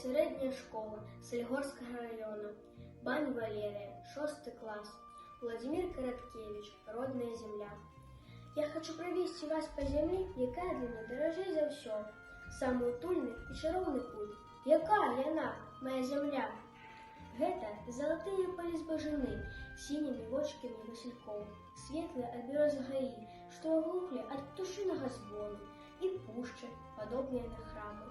средняя школа Солигорского района. Бань Валерия, 6 класс. Владимир Короткевич, родная земля. Я хочу провести вас по землі, яка для мене дорожей за все. Самый утульный и чаровный путь. Якая яна, моя земля? Гэта золотые полі збажыны, синими вочками васильков, светлые от берез гаи, что оглухли от птушиного звону, и пушчы, подобные на храмы.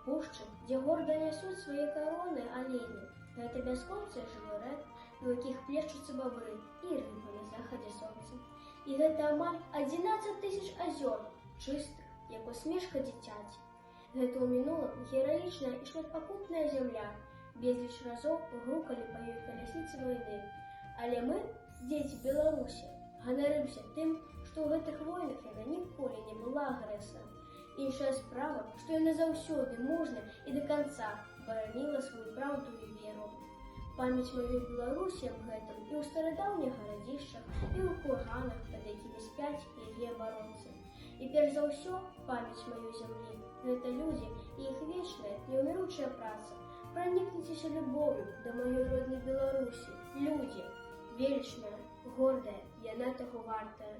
Пушчы, где гордо несут свои короны олени. Гэта бясконцыя жывы рэк, у якіх плешчуцца бобры и рыба на заходе солнца. И гэта амаль 11 тысяч озер, чистых, як усмешка дзіцяці. Гэта ў мінулым гераічная і шматпакутная зямля, безліч разоў грукалі па ёй калясніцы вайны. Але мы, дзеці Беларусі, ганарымся тым, што ў гэтых войнах яна ніколі не была агрэсарам. Іншая справа, што яна заўсёды мужна і да канца бараніла сваю праўду і веру. Памяць маёй Беларусі аб гэтым і ў старадаўніх гарадзішчах, і ў курганах, пад якімі спяць яе абаронцы. І перш за ўсё памяць маёй зямлі — гэта людзі і іх вечная, неўміручая праца. Проникнитесь любовью до моей родной Беларуси. Люди, величная, гордая, яна таго вартая.